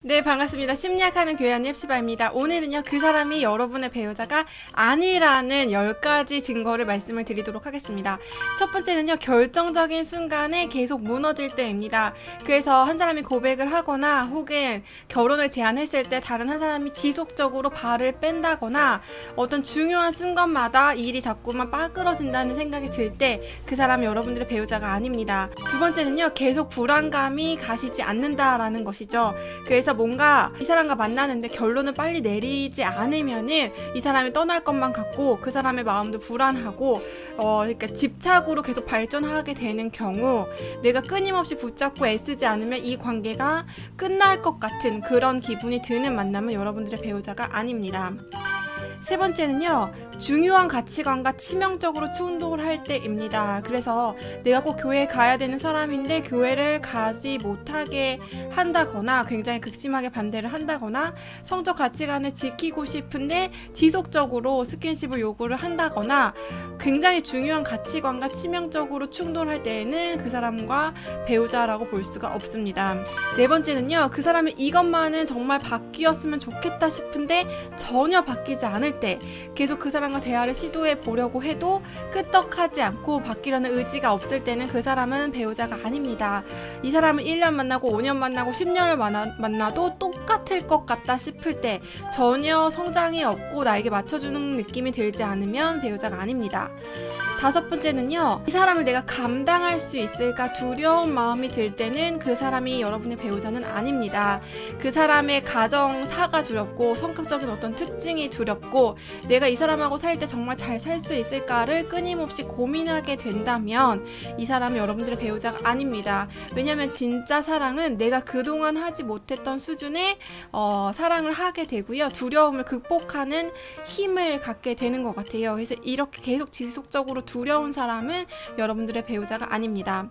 네, 반갑습니다. 심리학하는 교회 헵시바입니다. 오늘은요, 그 사람이 여러분의 배우자가 아니라는 10가지 증거를 말씀을 드리도록 하겠습니다. 첫 번째는요, 결정적인 순간에 계속 무너질 때입니다. 그래서 한 사람이 고백을 하거나 혹은 결혼을 제안했을 때 다른 한 사람이 지속적으로 발을 뺀다거나 어떤 중요한 순간마다 일이 자꾸만 빠그러진다는 생각이 들 때 그 사람이 여러분들의 배우자가 아닙니다. 두 번째는요, 계속 불안감이 가시지 않는다라는 것이죠. 그래서 뭔가 이 사람과 만나는데 결론을 빨리 내리지 않으면은 이 사람이 떠날 것만 같고 그 사람의 마음도 불안하고 그러니까 집착으로 계속 발전하게 되는 경우 내가 끊임없이 붙잡고 애쓰지 않으면 이 관계가 끝날 것 같은 그런 기분이 드는 만남은 여러분들의 배우자가 아닙니다. 세 번째는요, 중요한 가치관과 치명적으로 충돌할 때입니다. 그래서 내가 꼭 교회에 가야 되는 사람인데 교회를 가지 못하게 한다거나 굉장히 극심하게 반대를 한다거나 성적 가치관을 지키고 싶은데 지속적으로 스킨십을 요구를 한다거나 굉장히 중요한 가치관과 치명적으로 충돌할 때에는 그 사람과 배우자라고 볼 수가 없습니다. 네 번째는요, 그 사람이 이것만은 정말 바뀌었으면 좋겠다 싶은데 전혀 바뀌지 않을 때 계속 그 사람과 대화를 시도해 보려고 해도 끄떡하지 않고 바뀌려는 의지가 없을 때는 그 사람은 배우자가 아닙니다. 이 사람을 1년 만나고 5년 만나고 10년을 만나도 똑같을 것 같다 싶을 때 전혀 성장이 없고 나에게 맞춰주는 느낌이 들지 않으면 배우자가 아닙니다. 다섯 번째는요, 이 사람을 내가 감당할 수 있을까 두려운 마음이 들 때는 그 사람이 여러분의 배우자는 아닙니다. 그 사람의 가정사가 두렵고 성격적인 어떤 특징이 두렵고 내가 이 사람하고 살 때 정말 잘 살 수 있을까를 끊임없이 고민하게 된다면 이 사람은 여러분들의 배우자가 아닙니다. 왜냐하면 진짜 사랑은 내가 그동안 하지 못했던 수준의 사랑을 하게 되고요. 두려움을 극복하는 힘을 갖게 되는 것 같아요. 그래서 이렇게 계속 지속적으로 두려운 사람은 여러분들의 배우자가 아닙니다.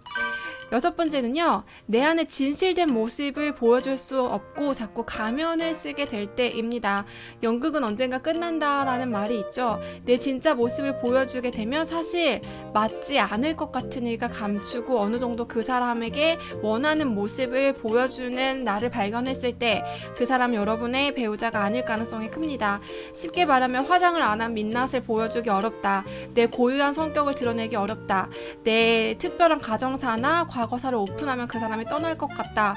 여섯 번째는요, 내 안에 진실된 모습을 보여줄 수 없고 자꾸 가면을 쓰게 될 때입니다. 연극은 언젠가 끝난다라는 말이 있죠. 내 진짜 모습을 보여주게 되면 사실 맞지 않을 것 같으니까 감추고 어느 정도 그 사람에게 원하는 모습을 보여주는 나를 발견했을 때 그 사람 여러분의 배우자가 아닐 가능성이 큽니다. 쉽게 말하면 화장을 안 한 민낯을 보여주기 어렵다. 내 고유한 성격을 드러내기 어렵다. 내 특별한 가정사나 과거사를 오픈하면 그 사람이 떠날 것 같다.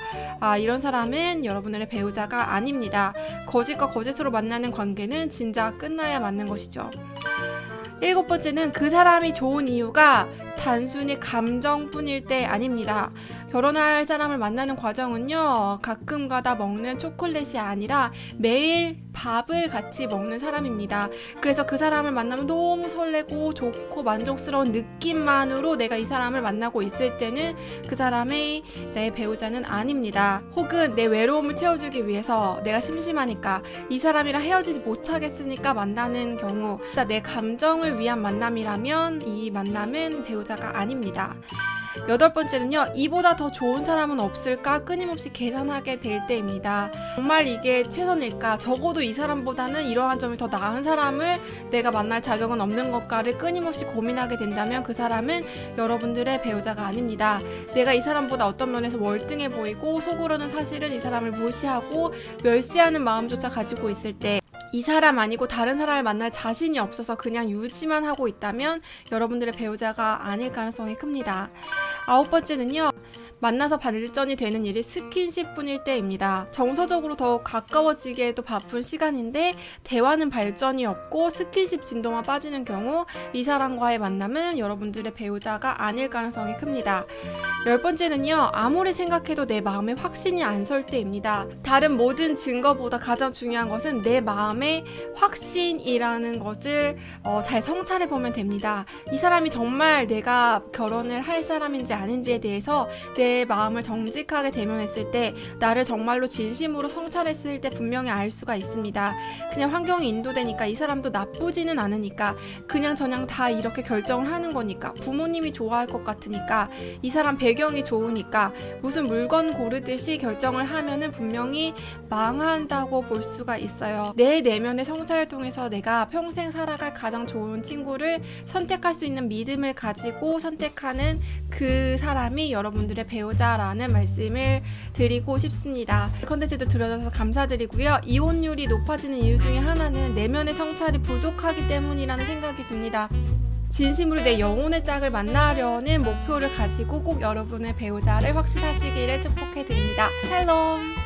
이런 사람은 여러분의 배우자가 아닙니다. 거짓과 거짓으로 만나는 관계는 진짜 끝나야 맞는 것이죠. 일곱 번째는 그 사람이 좋은 이유가 단순히 감정뿐일 때 아닙니다. 결혼할 사람을 만나는 과정은요, 가끔가다 먹는 초콜릿이 아니라 매일 밥을 같이 먹는 사람입니다. 그래서 그 사람을 만나면 너무 설레고 좋고 만족스러운 느낌만으로 내가 이 사람을 만나고 있을 때는 그 사람의 내 배우자는 아닙니다. 혹은 내 외로움을 채워주기 위해서 내가 심심하니까 이 사람이랑 헤어지지 못하겠으니까 만나는 경우, 내 감정을 위한 만남이라면 이 만남은 배우자가 아닙니다. 여덟 번째는요, 이보다 더 좋은 사람은 없을까 끊임없이 계산하게 될 때입니다. 정말 이게 최선일까? 적어도 이 사람보다는 이러한 점이 더 나은 사람을 내가 만날 자격은 없는 것까를 끊임없이 고민하게 된다면 그 사람은 여러분들의 배우자가 아닙니다. 내가 이 사람보다 어떤 면에서 월등해 보이고 속으로는 사실은 이 사람을 무시하고 멸시하는 마음조차 가지고 있을 때 이 사람 아니고 다른 사람을 만날 자신이 없어서 그냥 유지만 하고 있다면 여러분들의 배우자가 아닐 가능성이 큽니다. 아홉 번째는요, 만나서 발전이 되는 일이 스킨십뿐일 때입니다. 정서적으로 더욱 가까워지기에도 바쁜 시간인데 대화는 발전이 없고 스킨십 진도만 빠지는 경우 이 사람과의 만남은 여러분들의 배우자가 아닐 가능성이 큽니다. 열 번째는요, 아무리 생각해도 내 마음에 확신이 안 설 때입니다. 다른 모든 증거보다 가장 중요한 것은 내 마음의 확신이라는 것을 잘 성찰해 보면 됩니다. 이 사람이 정말 내가 결혼을 할 사람인지 아닌지에 대해서 내 마음을 정직하게 대면했을 때 나를 정말로 진심으로 성찰했을 때 분명히 알 수가 있습니다. 그냥 환경이 인도되니까 이 사람도 나쁘지는 않으니까 그냥 저냥 다 이렇게 결정을 하는 거니까 부모님이 좋아할 것 같으니까 이 사람 배경이 좋으니까 무슨 물건 고르듯이 결정을 하면은 분명히 망한다고 볼 수가 있어요. 내 내면의 성찰을 통해서 내가 평생 살아갈 가장 좋은 친구를 선택할 수 있는 믿음을 가지고 선택하는 그 그 사람이 여러분들의 배우자라는 말씀을 드리고 싶습니다. 컨텐츠도 들어줘서 감사드리고요. 이혼율이 높아지는 이유 중에 하나는 내면의 성찰이 부족하기 때문이라는 생각이 듭니다. 진심으로 내 영혼의 짝을 만나려는 목표를 가지고 꼭 여러분의 배우자를 확신하시기를 축복해드립니다. 샬롬!